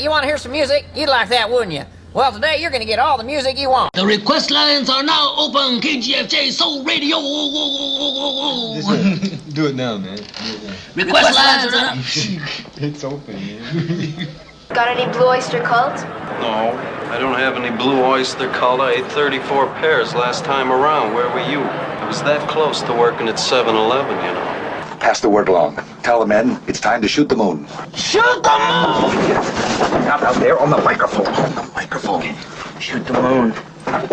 you want to hear some music? You'd like that, wouldn't you? Well, today you're going to get all the music you want. The request lines are now open. KGFJ Soul Radio. Do it now, man. Request lines are up. It's open, man. Got any Blue Oyster Cult? No, I don't have any Blue Oyster Cult. I ate 34 pairs last time around. Where were you? I was that close to working at 7-Eleven, you know. Pass the word along. Tell the men it's time to shoot the moon. Shoot the moon! Not out there on the microphone. On the microphone. Shoot the moon.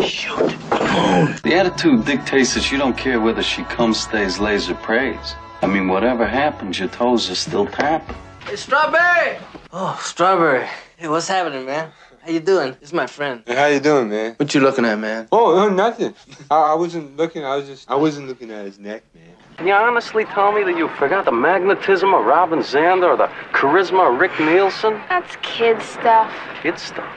Shoot the moon. The attitude dictates that you don't care whether she comes, stays, lays, or prays. I mean, whatever happens, your toes are still tapping. Hey, Strawberry! Oh, Strawberry. Hey, what's happening, man? How you doing? This is my friend. Hey, how you doing, man? What you looking at, man? Oh, nothing. I wasn't looking. I wasn't looking at his neck, man. Can you honestly tell me that you forgot the magnetism of Robin Zander or the charisma of Rick Nielsen? That's kid stuff. Kid stuff.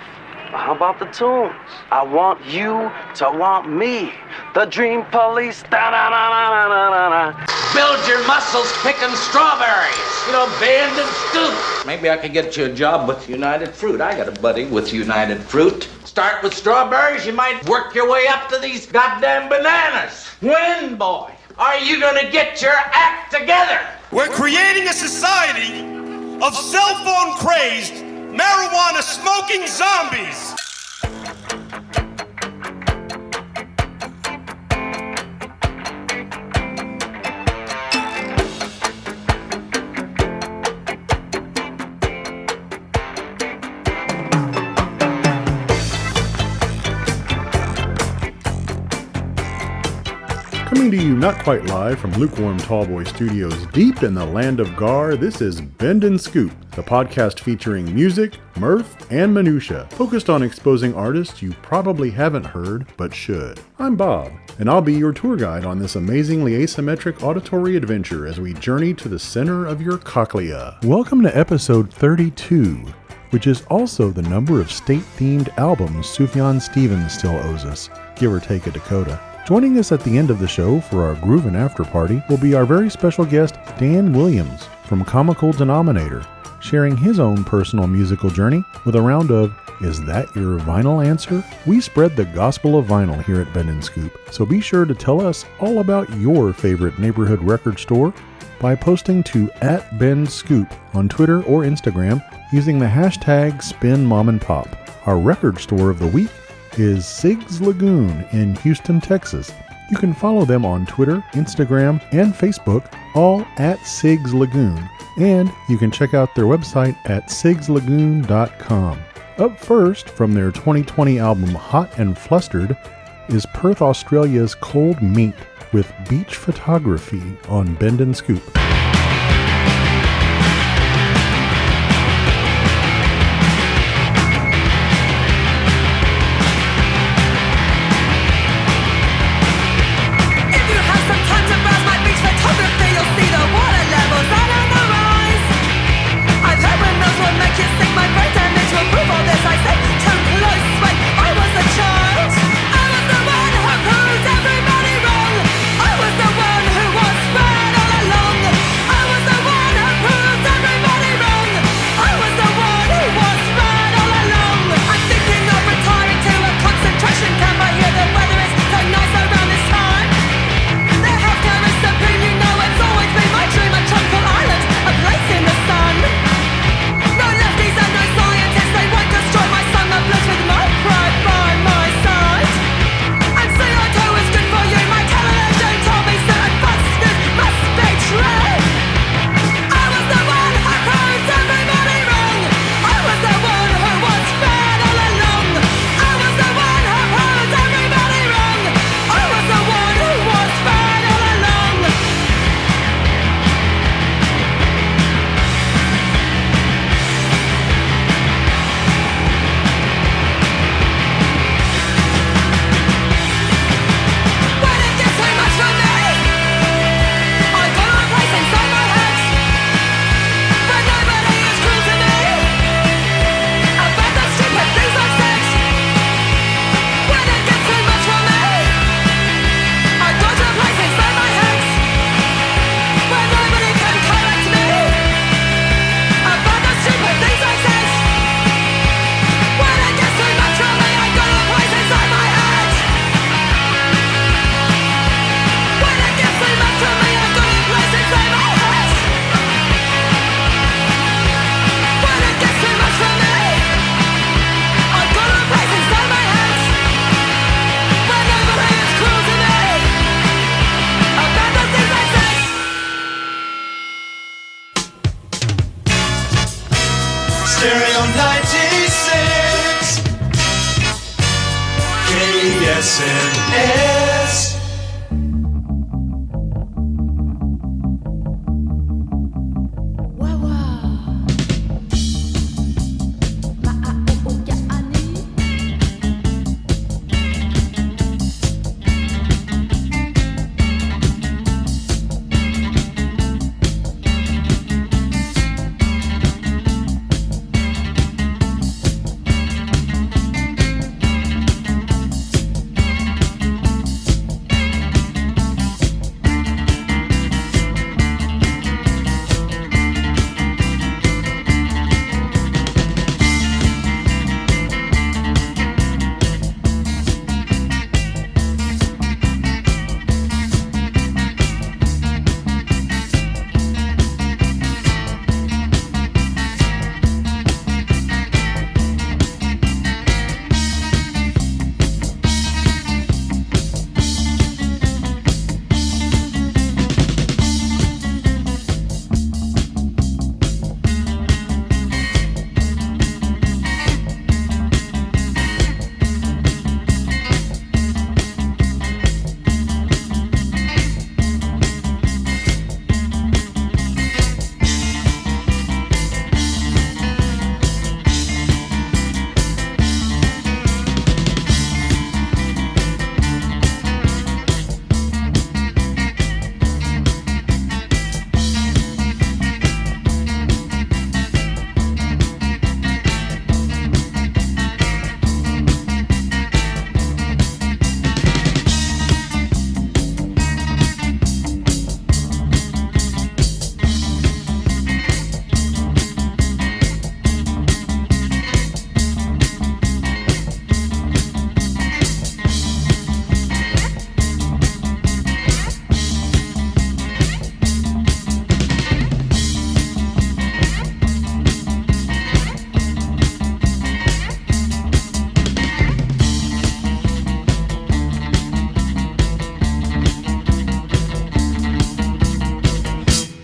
Well, how about the tunes? I want you to want me. The Dream Police. Da-da-da-da-da-da-da. Build your muscles picking strawberries. You know, Bend and Scoop. Maybe I could get you a job with United Fruit. I got a buddy with United Fruit. Start with strawberries, you might work your way up to these goddamn bananas. When, boy, are you gonna get your act together? We're creating a society of cell phone crazed, marijuana smoking zombies. Coming to you not quite live from Lukewarm Tallboy Studios deep in the land of Gar, this is Bend and Scoop, the podcast featuring music, mirth, and minutia, focused on exposing artists you probably haven't heard, but should. I'm Bob, and I'll be your tour guide on this amazingly asymmetric auditory adventure as we journey to the center of your cochlea. Welcome to episode 32, which is also the number of state-themed albums Sufjan Stevens still owes us, give or take a Dakota. Joining us at the end of the show for our Groove and After Party will be our very special guest, Dan Williams from Comical Denominator, sharing his own personal musical journey with a round of Is That Your Vinyl Answer? We spread the gospel of vinyl here at Bend and Scoop, so be sure to tell us all about your favorite neighborhood record store by posting to @BendScoop on Twitter or Instagram using the hashtag SpinMomandPop. Our record store of the week is Sig's Lagoon in Houston, Texas. You can follow them on Twitter, Instagram, and Facebook, all at Sig's Lagoon. And you can check out their website at sigslagoon.com. Up first, from their 2020 album Hot and Flustered, is Perth, Australia's Cold Meat with Beach Photography on Bend and Scoop. Everybody wrong. I was the one who was bad all along. 96 KSNS.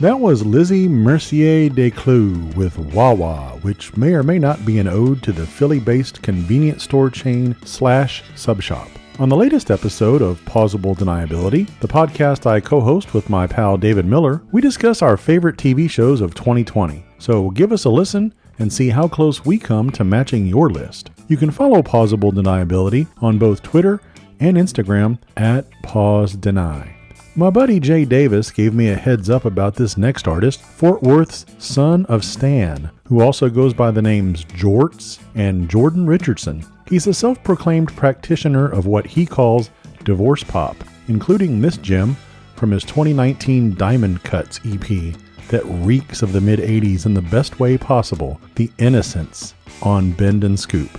That was Lizzie Mercier Desclous with Wawa, which may or may not be an ode to the Philly-based convenience store chain / sub shop. On the latest episode of Plausible Deniability, the podcast I co-host with my pal David Miller, we discuss our favorite TV shows of 2020. So give us a listen and see how close we come to matching your list. You can follow Plausible Deniability on both Twitter and Instagram at PauseDeny. My buddy Jay Davis gave me a heads up about this next artist, Fort Worth's Son of Stan, who also goes by the names Jorts and Jordan Richardson. He's a self-proclaimed practitioner of what he calls divorce pop, including this gem from his 2019 Diamond Cuts EP that reeks of the mid-80s in the best way possible, The Innocents, on Bend and Scoop.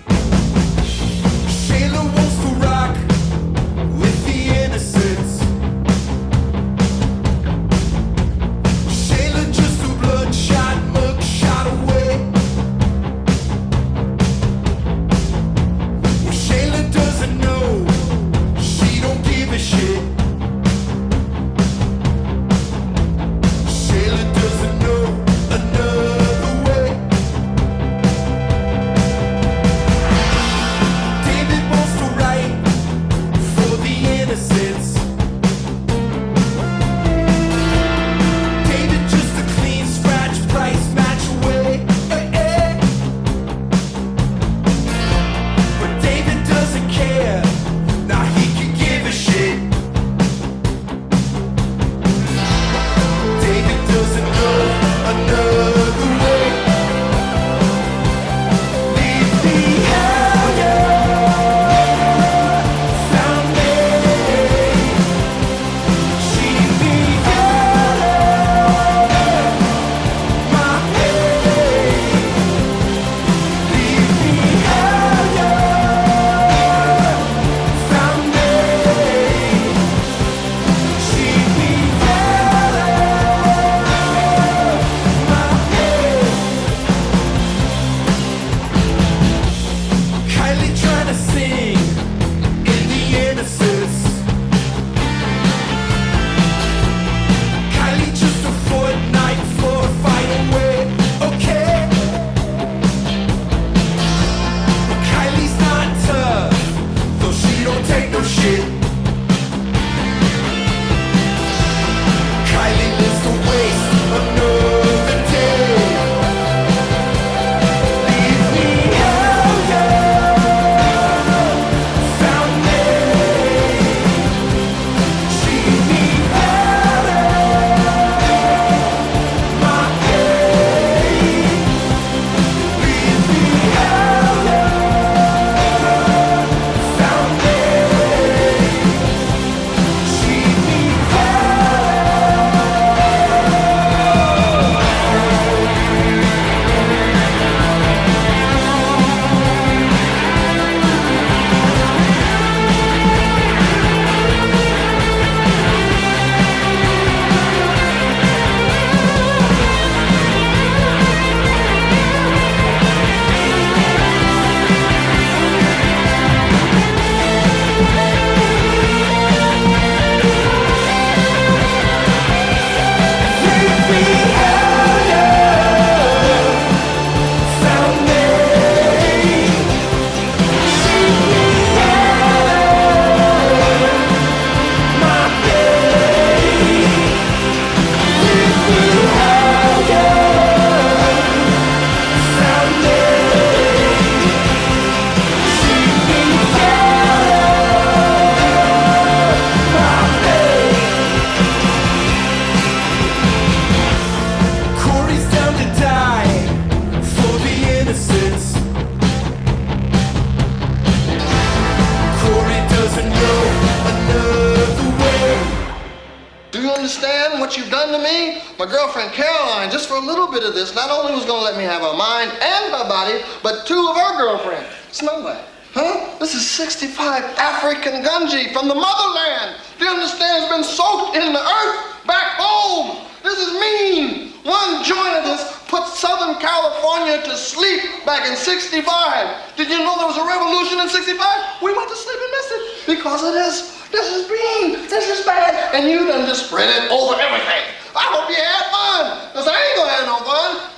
what you've done to me? My girlfriend Caroline, just for a little bit of this, not only was gonna let me have her mind and her body, but 2 of her girlfriends. Smell that. Huh? This is 65 African Gunji from the motherland. Do you understand? It's been soaked in the earth back home. This is mean. One joint of this put Southern California to sleep back in 65. Did you know there was a revolution in 65? We went to sleep and missed it because of this. This is mean. This is bad. And you done just spread it over everything. I hope you had fun, because I ain't gonna have no fun.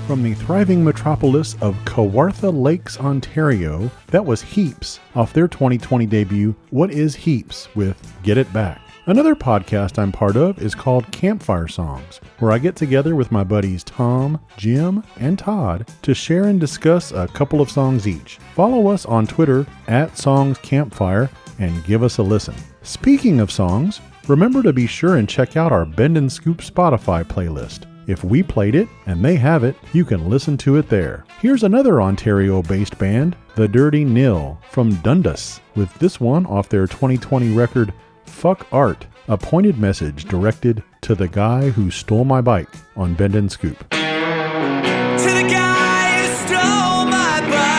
From the thriving metropolis of Kawartha Lakes, Ontario, that was Heaps off their 2020 debut, What is Heaps, with Get It Back. Another podcast I'm part of is called Campfire Songs, where I get together with my buddies Tom, Jim, and Todd to share and discuss a couple of songs each. Follow us on Twitter @SongsCampfire and give us a listen. Speaking of songs, remember to be sure and check out our Bend and Scoop Spotify playlist. If we played it and they have it, you can listen to it there. Here's another Ontario-based band, The Dirty Nil, from Dundas, with this one off their 2020 record, Fuck Art, a pointed message directed to the guy who stole my bike on Bend and Scoop. To the guy who stole my bike,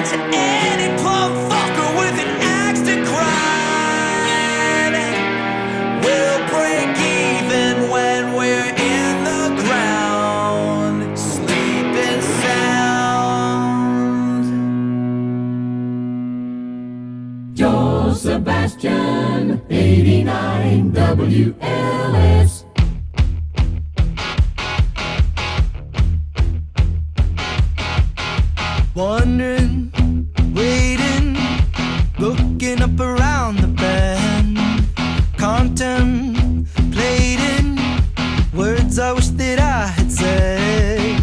to any plum fucker with an axe to grind. We'll break even when we're in the ground, sleeping sound. Joe Sebastian, 89 WLS. Wondering, waiting, looking up around the bend, contemplating words I wish that I had said.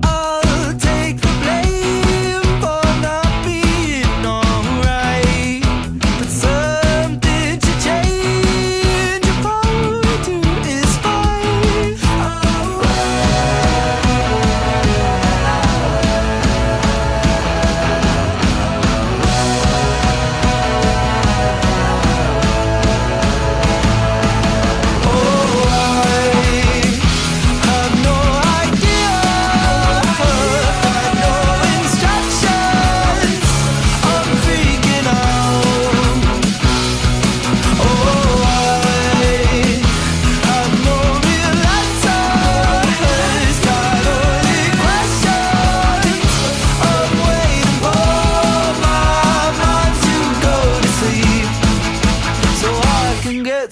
I'll take the blame for not being alright, but something should change. A part two is fine.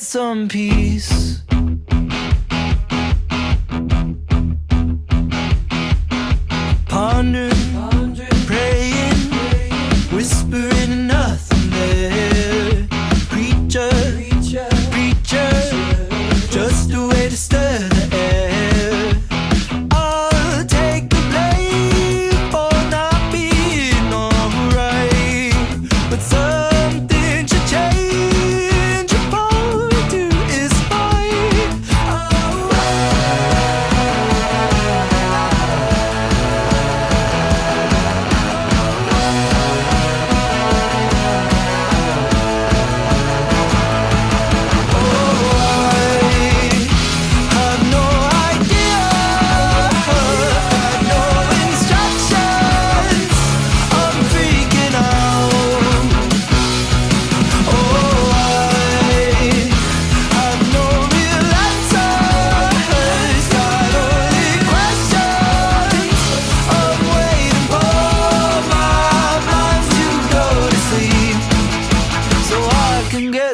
Some peace. Pondering, praying, whispering and nothing there. Preacher, just a way to stir the air. I'll take the blame for not being alright, but something should change.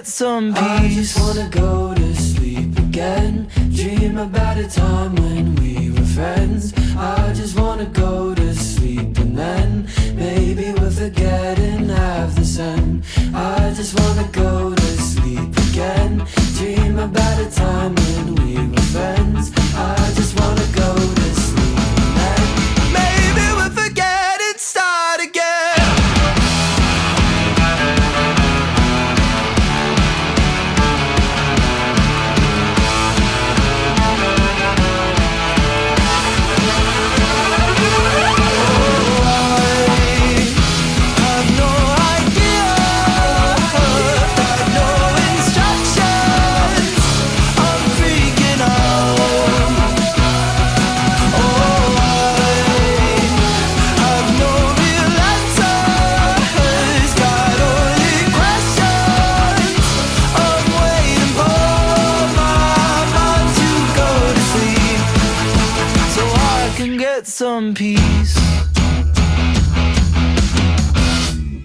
Some peace. I just wanna go to sleep again, dream about a time when we were friends. I just wanna go to sleep and then maybe we'll forget and have the sun. I just wanna go to sleep again, dream about a time when we were friends. I just wanna go to sleep and then maybe we'll forget and start again. Some peace.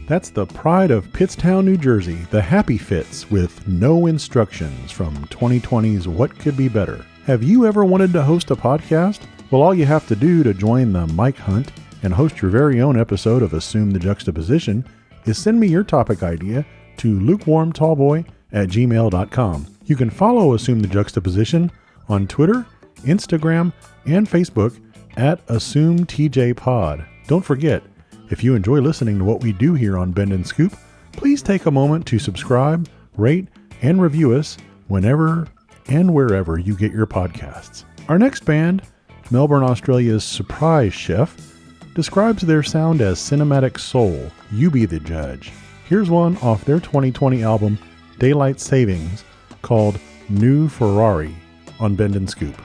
That's the pride of Pittstown, New Jersey, the Happy Fits with No Instructions from 2020's What Could Be Better. Have you ever wanted to host a podcast? Well, all you have to do to join the mic hunt and host your very own episode of Assume the Juxtaposition is send me your topic idea to lukewarmtallboy@gmail.com. You can follow Assume the Juxtaposition on Twitter, Instagram, and Facebook at AssumeTJPod. Don't forget, if you enjoy listening to what we do here on Bend and Scoop, please take a moment to subscribe, rate, and review us whenever and wherever you get your podcasts. Our next band, Melbourne, Australia's Surprise Chef, describes their sound as cinematic soul. You be the judge. Here's one off their 2020 album, Daylight Savings, called New Ferrari on Bend and Scoop.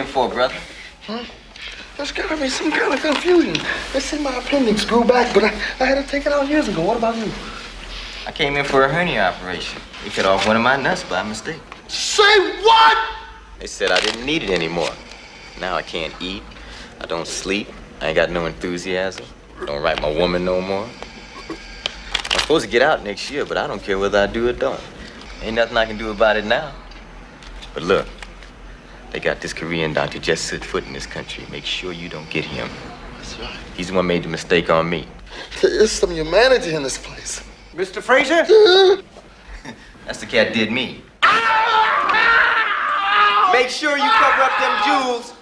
in for, brother? There's gotta be some kind of confusion. They say my appendix grew back, but I had to take it out years ago. What about you? I came in for a hernia operation. They cut off one of my nuts by mistake. Say what? They said I didn't need it anymore. Now I can't eat. I don't sleep. I ain't got no enthusiasm. Don't write my woman no more. I'm supposed to get out next year, but I don't care whether I do or don't. Ain't nothing I can do about it now. But look, they got this Korean doctor just set foot in this country. Make sure you don't get him. That's right. He's the one made the mistake on me. There is some humanity in this place. Mr. Fraser? That's the cat did me. Make sure you cover up them jewels.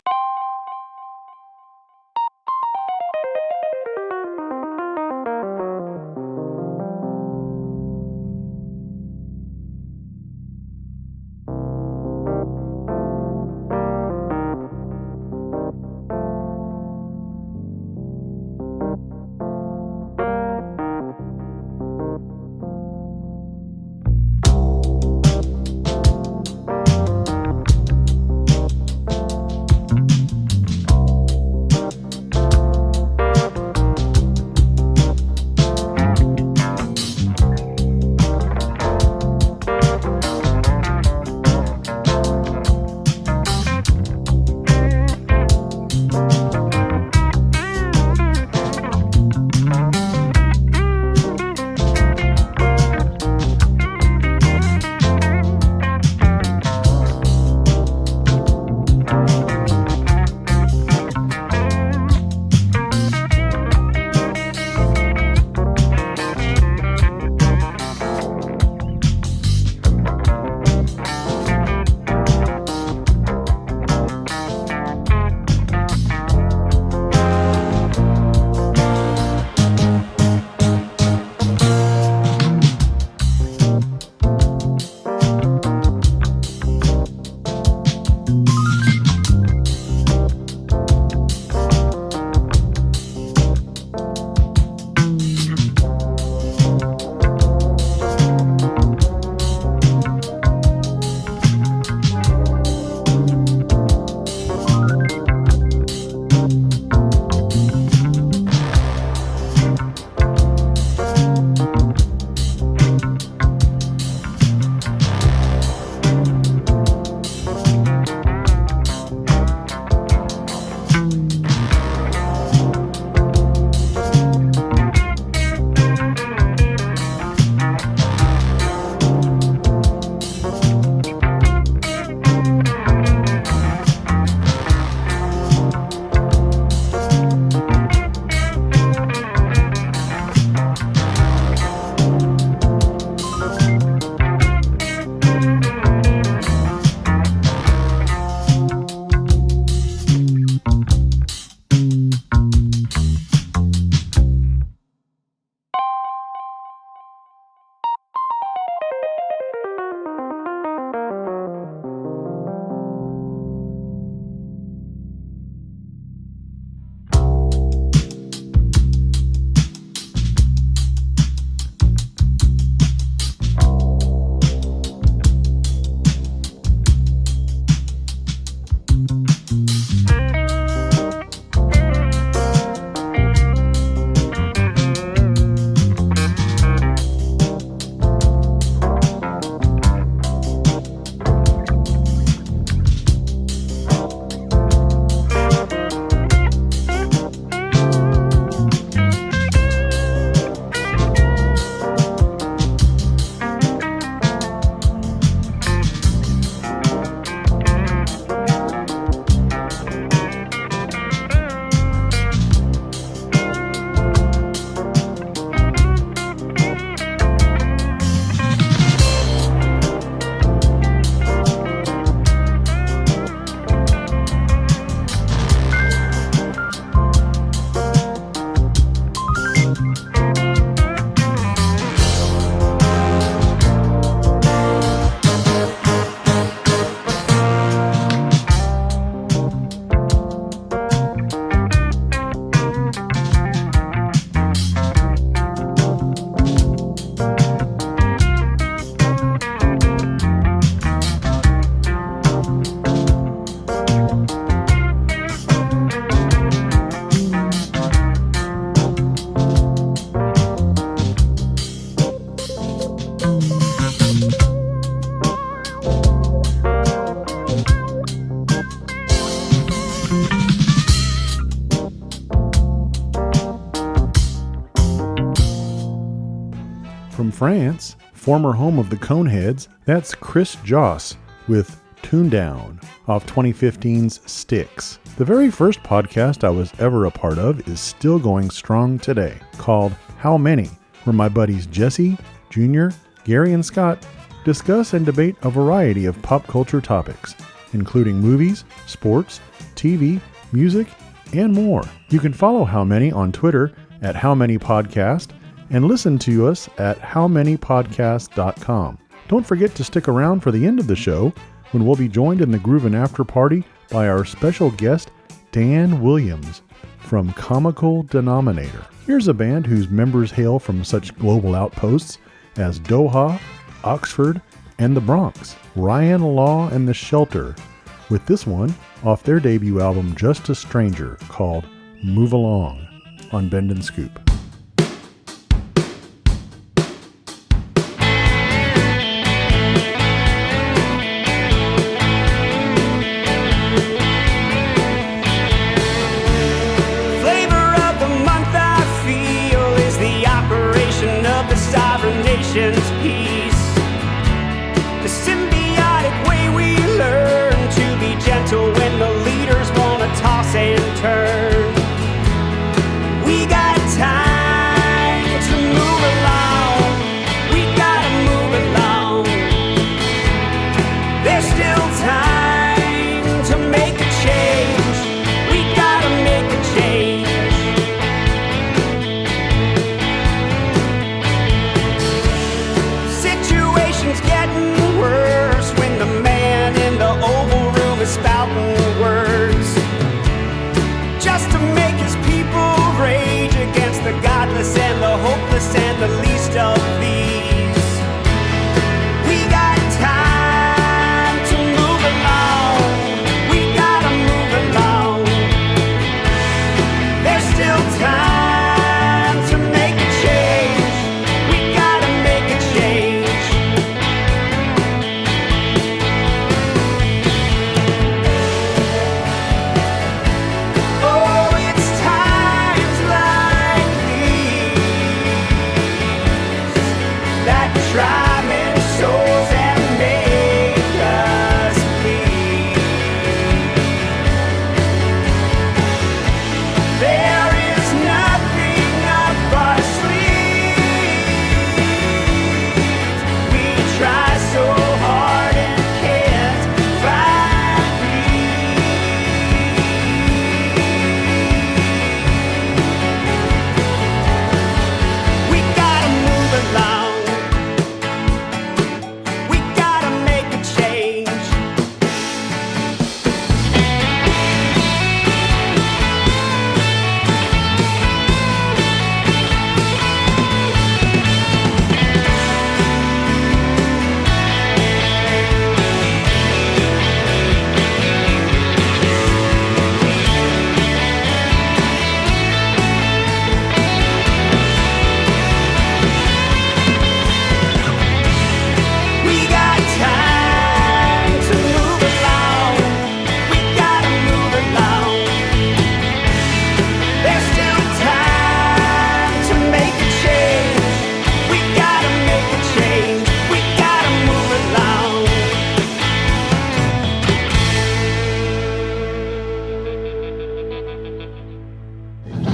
From France, former home of the Coneheads, that's Chris Joss with Tune Down off 2015's Styx. The very first podcast I was ever a part of is still going strong today, called How Many, where my buddies Jesse, Junior, Gary, and Scott discuss and debate a variety of pop culture topics, including movies, sports, TV, music, and more. You can follow How Many on Twitter at How Many Podcast and listen to us at howmanypodcast.com. Don't forget to stick around for the end of the show when we'll be joined in the Groovin' After Party by our special guest, Dan Williams from Comical Denominator. Here's a band whose members hail from such global outposts as Doha, Oxford, and the Bronx. Ryan Law and the Shelter, with this one off their debut album Just a Stranger called Move Along on Bend and Scoop. Peace. The symbiotic way we learn to be gentle when the leaders want to toss and turn. We got time to move along. We gotta move along. There's still time to make a change. We gotta make a change. Getting worse when the man in the Oval Room is spouting words just to make his people rage against the godless and the hopeless and the least of these. We got time to move along. We gotta move along. There's still time to make a change. We gotta make a change.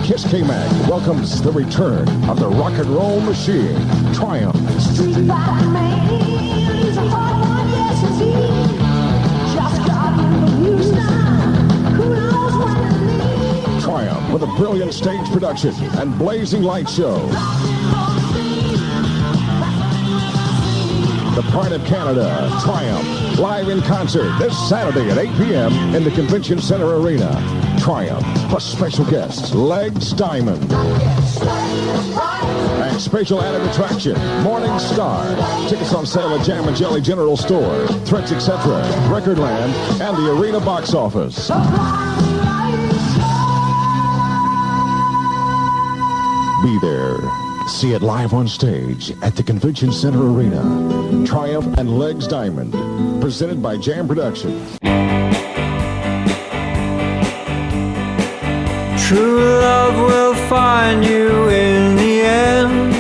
Kiss K-Mag welcomes the return of the rock and roll machine, Triumph. Street by man, he's a hard one, yes indeed. Just got in the news now, who knows when to leave. Triumph with a brilliant stage production and blazing light show. The Pride of Canada, Triumph, live in concert this Saturday at 8 p.m. in the Convention Center Arena. Triumph, plus special guests, Legs Diamond. And special added attraction, Morning Star. Tickets on sale at Jam and Jelly General Store, Threads, etc., Recordland, and the Arena box office. Be there. See it live on stage at the Convention Center Arena. Triumph and Legs Diamond, presented by Jam Productions. True love will find you in the end.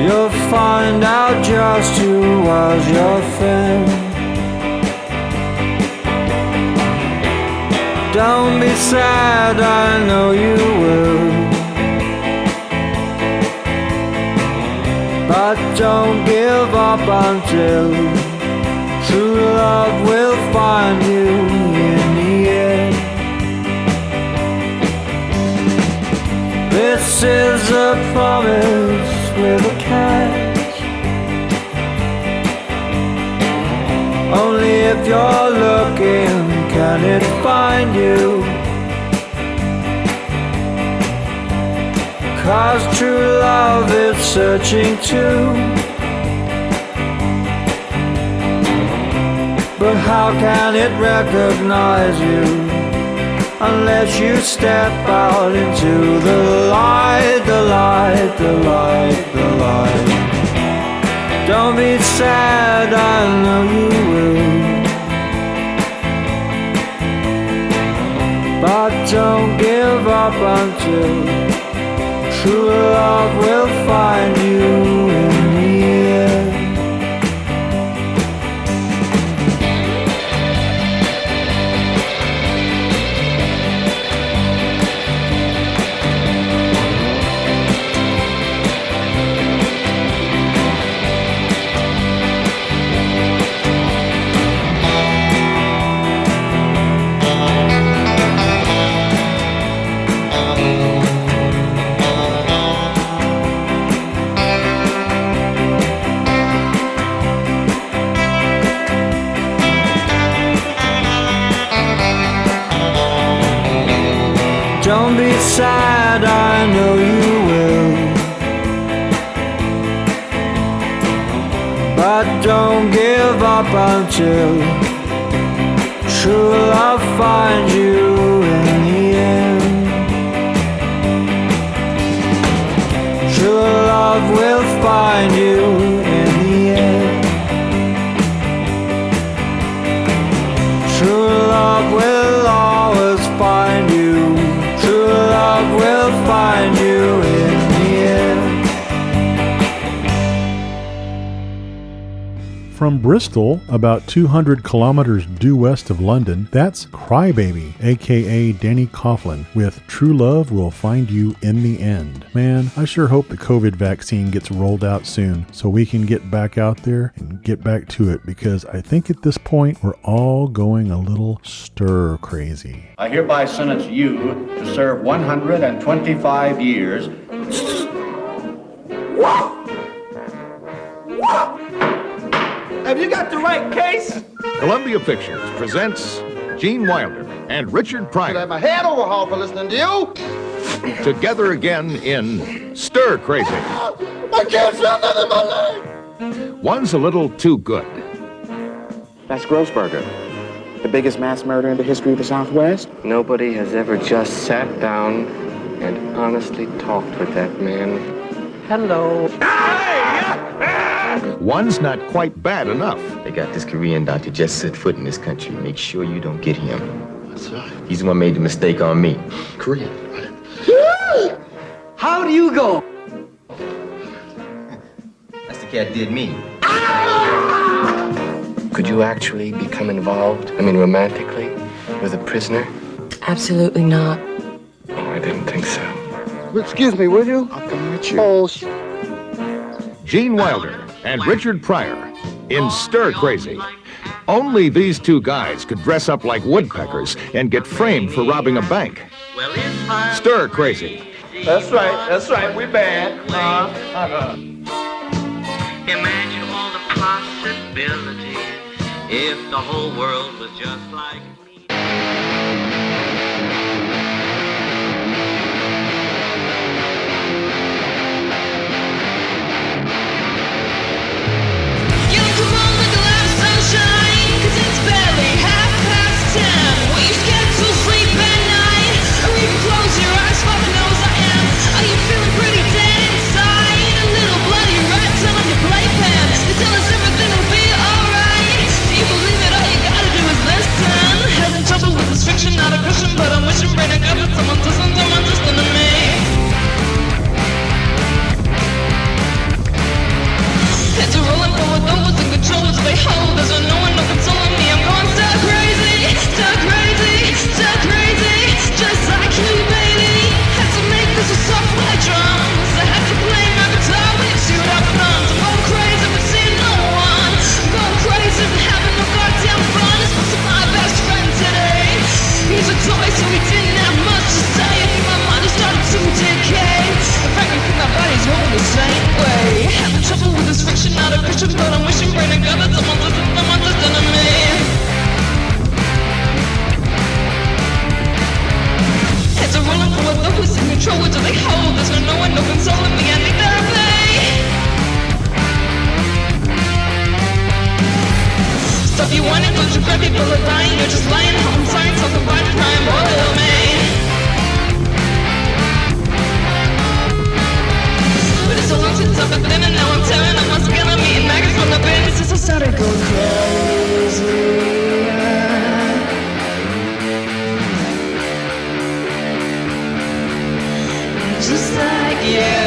You'll find out just who was your friend. Don't be sad, I know you will. But don't give up until true love will find you in the end. This is a promise with a catch. Only if you're looking can it find you. 'Cause true love is searching too. But how can it recognize you unless you step out into the light, the light, the light, the light? Don't be sad, I know you will. But don't give up until true love will find you in the end. Don't be sad, I know you will. But don't give up until true love finds you in the end. True love will find you in the end. True love will always find you. True love will find you in the end. From Bristol, about 200 kilometers due west of London, that's Crybaby, aka Danny Coughlin, with True Love Will Find You in the End. Man, I sure hope the COVID vaccine gets rolled out soon so we can get back out there and get back to it, because I think at this point we're all going a little stir crazy. I hereby sentence you to serve 125 years. Have you got the right case? Columbia Pictures presents Gene Wilder and Richard Could Pryor have my head overhauled for listening to you. together again in Stir Crazy. I can't feel nothing in my leg. One's a little too good. That's Grossberger, the biggest mass murder in the history of the Southwest. Nobody has ever just sat down and honestly talked with that man. Hello. One's not quite bad enough. They got this Korean doctor just set foot in this country. Make sure you don't get him. That's right. He's the one made the mistake on me. Korean. How do you go? That's the cat did me. Could you actually become involved, romantically, with a prisoner? Absolutely not. Oh, I didn't think so. Excuse me, will you? I'll come with you. Oh, Gene Wilder and Richard Pryor in Stir Crazy. Only these two guys could dress up like woodpeckers and get framed for robbing a bank. Stir Crazy. That's right, we bad. Imagine all the possibilities if the whole world was just like me. Close your eyes, fuck knows with those in control, so they hold. There's no one no consoling me. I'm going stir crazy, stir crazy, stir crazy, just like you, baby. Had to make this with software drums. I had to play my guitar with shoot up guns. I'm going crazy for seeing no one. I'm going crazy for having no goddamn fun. This was my best friend today. He's a toy, so he didn't have much to say. I think my mind has started to decay. In fact, I think my body's going the same way. Having trouble with this friction, not a Christian, but I'm wishing, praying to God that someone listen to me. Heads are rolling for those in control, which they hold. There's no one, no consoling me. I need therapy. Stuff you wanted, don't you grab people are dying. You're just lying home, signs of the right crime, boil me. But it's so long since I've been thin, and now I'm tearing up my skin. I'm eating maggots from the bin. Since I started going crazy. Just like you,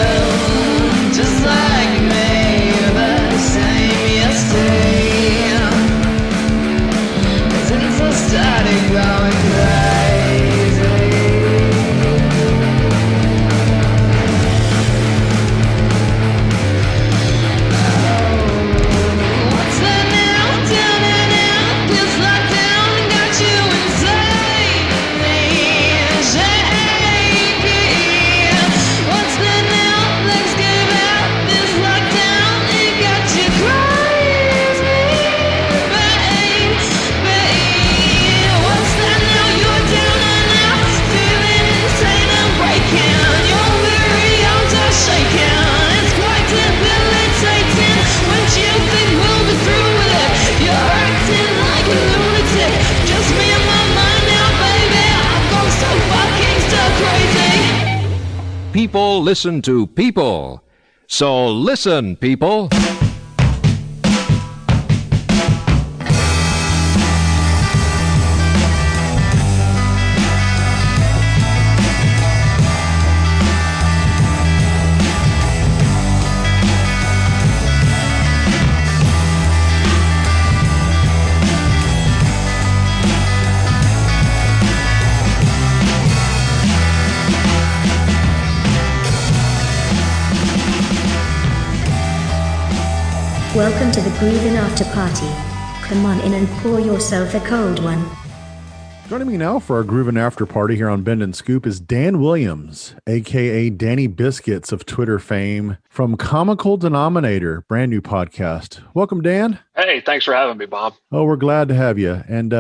just like me, the same yesterday. Since I started going crazy. What's that now? Down and out, this lockdown got you insane, shaky. What's that now? Let's give out. This lockdown, it got you crazy, baby. What's that now? You're down and out, feeling insane and breaking. Your very arms are shaking. It's quite debilitating. When you think we'll be through with it, you're acting like a lunatic. Just me and my mind now, baby. I'm going so fucking stir crazy. People listen to people. So listen, people. Welcome to the Groovin' After Party. Come on in and pour yourself a cold one. Joining me now for our Groovin' After Party here on Bend and Scoop is Dan Williams, a.k.a. Danny Biscuits of Twitter fame, from Comical Denominator, brand new podcast. Welcome, Dan. Hey, thanks for having me, Bob. Oh, we're glad to have you. And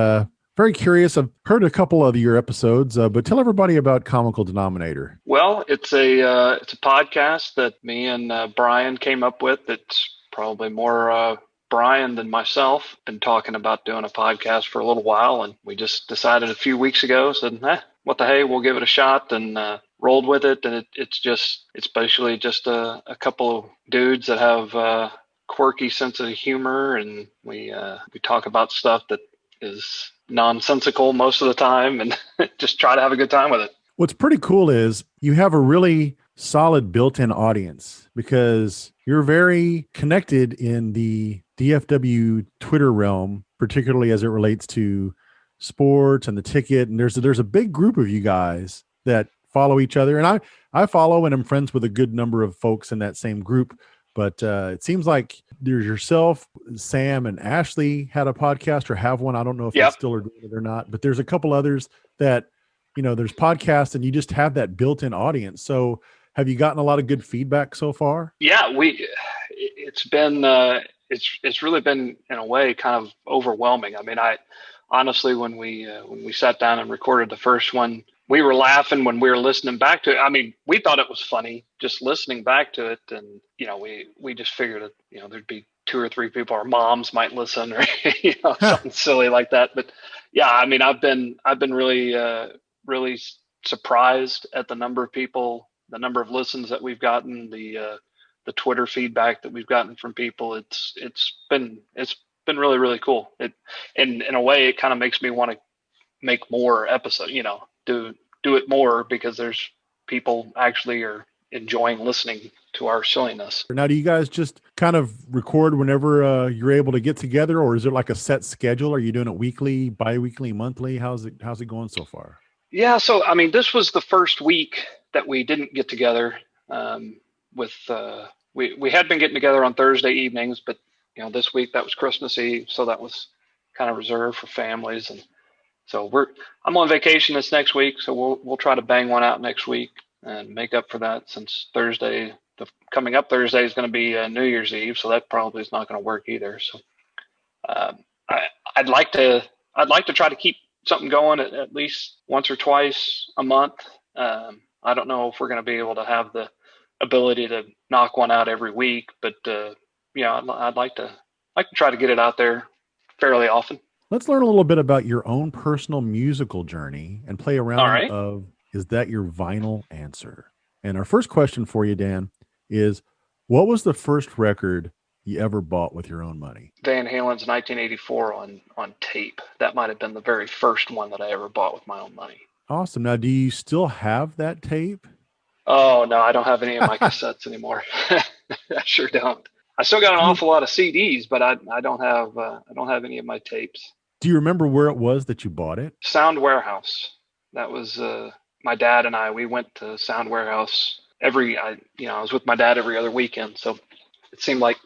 very curious. I've heard a couple of your episodes, but tell everybody about Comical Denominator. Well, it's a podcast that me and Brian came up with. It's probably more Brian than myself. Been talking about doing a podcast for a little while, and we just decided a few weeks ago, said, what the hey, we'll give it a shot, and rolled with it. And it's basically just a couple of dudes that have quirky sense of humor, and we talk about stuff that is nonsensical most of the time, and just try to have a good time with it. What's pretty cool is you have a really solid built-in audience because you're very connected in the DFW Twitter realm, particularly as it relates to sports and the ticket. And there's a big group of you guys that follow each other. And I follow and I'm friends with a good number of folks in that same group. But it seems like there's yourself, Sam and Ashley had a podcast or have one. I don't know if they still are doing it or not, but there's a couple others that, there's podcasts and you just have that built-in audience. So have you gotten a lot of good feedback so far? Yeah, it's really been in a way kind of overwhelming. I mean, I honestly, when we sat down and recorded the first one, we were laughing when we were listening back to it. I mean, we thought it was funny just listening back to it. And, we just figured that, there'd be 2 or 3 people, our moms might listen or, something silly like that. But yeah, I mean, I've been really surprised at the number of people, the number of listens that we've gotten, the Twitter feedback that we've gotten from people. It's been really, really cool. In a way, it kind of makes me want to make more episodes, do it more because there's people actually are enjoying listening to our silliness. Now, do you guys just kind of record whenever you're able to get together, or is it like a set schedule? Are you doing it weekly, bi-weekly, monthly? How's it going so far? Yeah, so I mean, this was the first week that we didn't get together. We had been getting together on Thursday evenings, but this week that was Christmas Eve, so that was kind of reserved for families, and so I'm on vacation this next week, so we'll try to bang one out next week and make up for that, since coming up Thursday is going to be New Year's Eve, so that probably is not going to work either. So I'd like to try to keep something going at least once or twice a month. I don't know if we're going to be able to have the ability to knock one out every week, but I'd like to try to get it out there fairly often. Let's learn a little bit about your own personal musical journey and play around All right. of, is that your vinyl answer? And our first question for you, Dan, is what was the first record you ever bought with your own money? Van Halen's 1984 on tape. That might have been the very first one that I ever bought with my own money. Awesome. Now, do you still have that tape? Oh, no, I don't have any of my cassettes anymore. I sure don't. I still got an awful lot of CDs, but I don't have any of my tapes. Do you remember where it was that you bought it? Sound Warehouse. That was my dad and I. We went to Sound Warehouse I was with my dad every other weekend, so it seemed like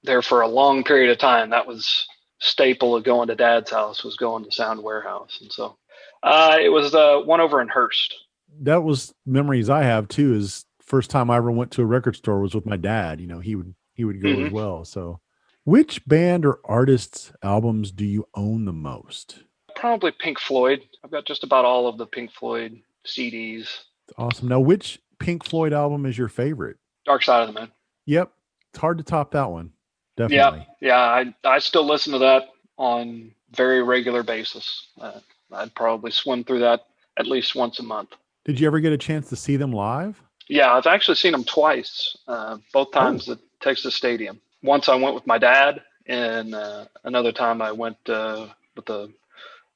there for a long period of time that was staple of going to Dad's house, was going to Sound Warehouse, and so it was one over in Hearst. That was memories I have too. Is first time I ever went to a record store was with my dad. He would go as well. So, which band or artist's albums do you own the most? Probably Pink Floyd. I've got just about all of the Pink Floyd CDs. Awesome. Now, which Pink Floyd album is your favorite? Dark Side of the Moon. Yep. It's hard to top that one. Definitely. Yeah. I still listen to that on very regular basis. I'd probably swim through that at least once a month. Did you ever get a chance to see them live? Yeah, I've actually seen them twice, both times at Texas Stadium. Once I went with my dad, and another time I went with the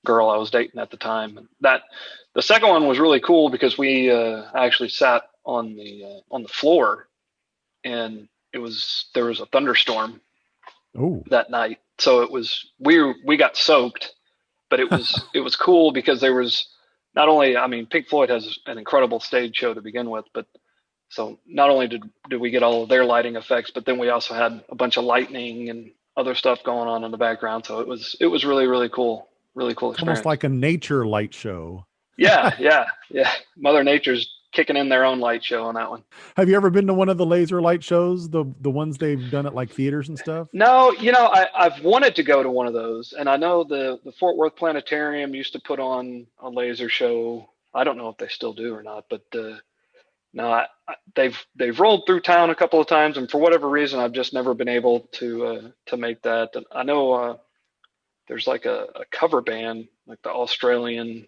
girl I was dating at the time. The second one was really cool because we actually sat on the floor, and there was a thunderstorm that night, so we got soaked, but it was cool because there was not only, Pink Floyd has an incredible stage show to begin with, but so not only did we get all of their lighting effects, but then we also had a bunch of lightning and other stuff going on in the background. So it was really, really cool. Really cool experience. Almost like a nature light show. Yeah. Mother Nature's kicking in their own light show on that one. Have you ever been to one of the laser light shows, the ones they've done at like theaters and stuff? No, I've wanted to go to one of those, and I know the Fort Worth Planetarium used to put on a laser show. I don't know if they still do or not, but no, they've rolled through town a couple of times, and for whatever reason, I've just never been able to make that. And I know there's like a cover band, like the Australian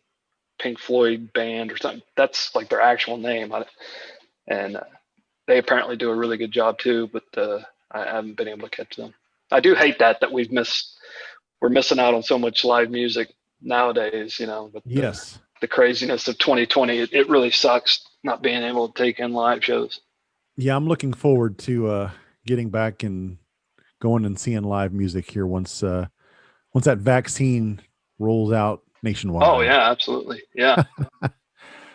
Pink Floyd band or something. That's like their actual name, and they apparently do a really good job too. But I haven't been able to catch them. I do hate that we're missing out on so much live music nowadays. But yes, the craziness of 2020, it really sucks not being able to take in live shows. Yeah, I'm looking forward to getting back and going and seeing live music here once that vaccine rolls out nationwide. Oh yeah, absolutely. Yeah.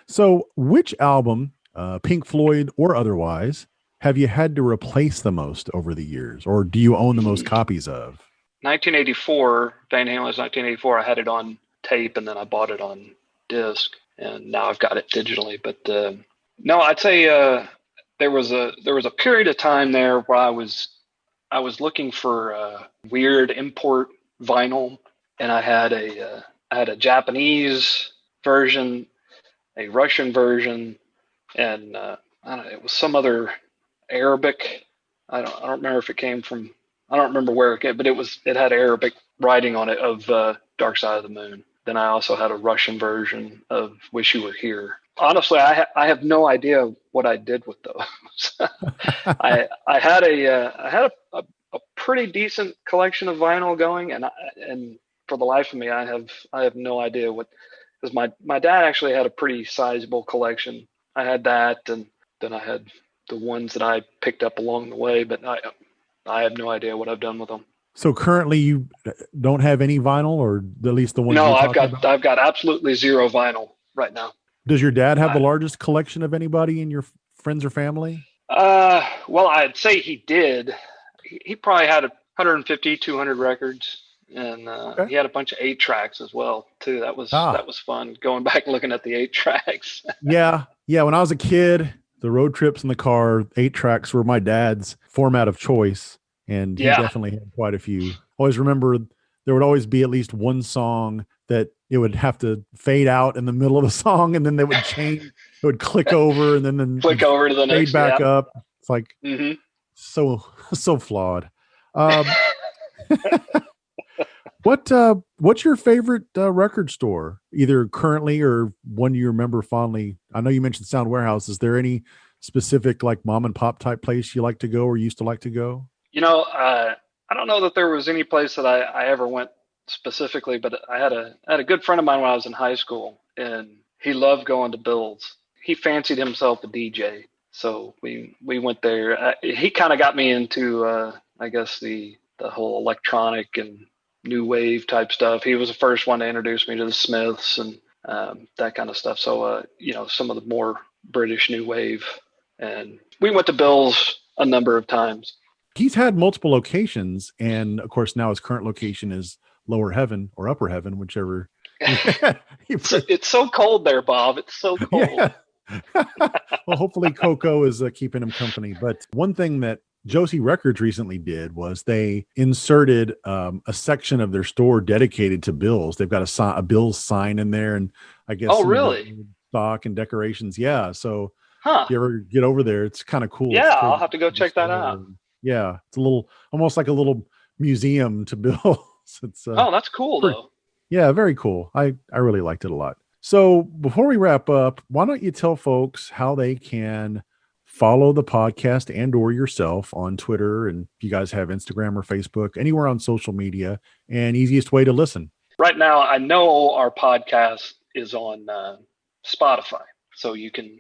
So which album, Pink Floyd or otherwise, have you had to replace the most over the years, or do you own the most copies of? 1984, Van Halen's 1984, I had it on tape and then I bought it on disc, and now I've got it digitally. But no, I'd say there was a period of time there where I was looking for weird import vinyl, and I had a Japanese version, a Russian version, and I don't know, it was some other Arabic. I don't remember if it came from. I don't remember where it came, but it had Arabic writing on it of Dark Side of the Moon. Then I also had a Russian version of Wish You Were Here. Honestly, I have no idea what I did with those. I had a pretty decent collection of vinyl going, and for the life of me, I have no idea what, because my dad actually had a pretty sizable collection. I had that, and then I had the ones that I picked up along the way, but I have no idea what I've done with them. So currently you don't have any vinyl, or at least the ones No, you're I've talking got about? I've got absolutely zero vinyl right now. Does your dad have the largest collection of anybody in your friends or family? Well, I'd say he did. He probably had 150, 200 records, and he had a bunch of 8-tracks as well too. That was fun going back and looking at the 8-tracks. Yeah. When I was a kid, the road trips in the car, 8-tracks were my dad's format of choice, and he definitely had quite a few. Always remember there would always be at least one song that it would have to fade out in the middle of the song, and then they would change. It would click over, and then click over to the fade next back up. It's like so flawed. What's your favorite record store, either currently or one you remember fondly? I know you mentioned Sound Warehouse. Is there any specific like mom and pop type place you like to go or used to like to go? I don't know that there was any place that I ever went specifically, but I had a good friend of mine when I was in high school, and he loved going to Bill's. He fancied himself a DJ, so we went there. He kind of got me into I guess the whole electronic and new wave type stuff. He was the first one to introduce me to the Smiths and that kind of stuff. So some of the more British new wave, and we went to Bill's a number of times. He's had multiple locations, and of course now his current location is Lower Heaven or Upper Heaven, whichever. It's so cold there, Bob. It's so cold. Yeah. Well, hopefully Coco is keeping him company. But one thing that Josie Records recently did was they inserted a section of their store dedicated to Bills. They've got a Bills sign in there, and I guess stock and decorations. Yeah, so if you ever get over there, it's kind of cool. Yeah, I'll have to go check that out. Yeah, it's almost like a little museum to Bills. It's that's cool though. Yeah, very cool. I really liked it a lot. So before we wrap up, why don't you tell folks how they can follow the podcast and or yourself on Twitter, and if you guys have Instagram or Facebook, anywhere on social media, and easiest way to listen? Right now, I know our podcast is on Spotify, so you can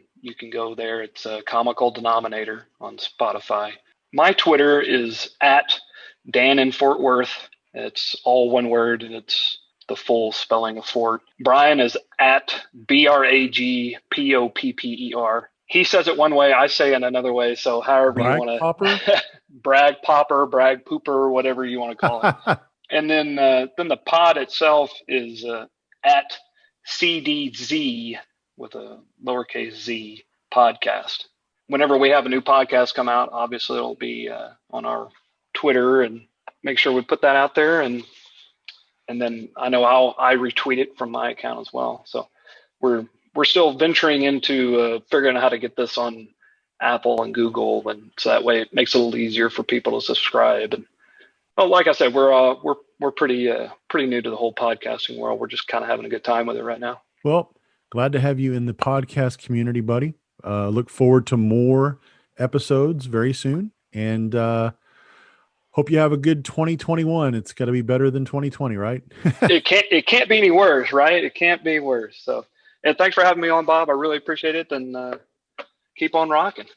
go there. It's a Comical Denominator on Spotify. My Twitter is at Dan in Fort Worth. It's all one word, and it's the full spelling of Fort. Brian is at BRAGPOPPER. He says it one way, I say it another way. So however you want to brag popper, brag pooper, whatever you want to call it. And then the pod itself is at CDZ with a lowercase z podcast. Whenever we have a new podcast come out, obviously it'll be on our Twitter, and make sure we put that out there. And then I know I retweet it from my account as well. So we're still venturing into figuring out how to get this on Apple and Google, and so that way it makes it a little easier for people to subscribe. And like I said, we're pretty new to the whole podcasting world. We're just kind of having a good time with it right now. Well, glad to have you in the podcast community, buddy. Look forward to more episodes very soon, and hope you have a good 2021. It's got to be better than 2020, right? It can't be any worse, right? It can't be worse. So, and thanks for having me on, Bob. I really appreciate it, and keep on rocking.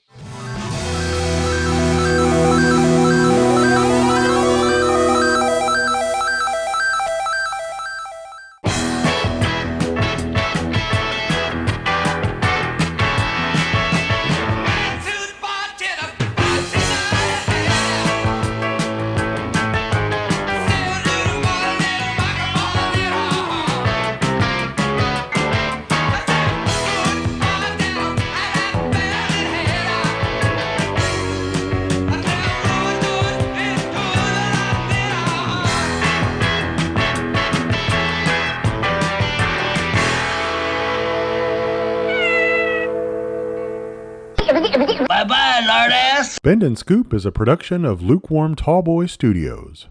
Bye-bye, lard ass. Bend and Scoop is a production of Lukewarm Tallboy Studios.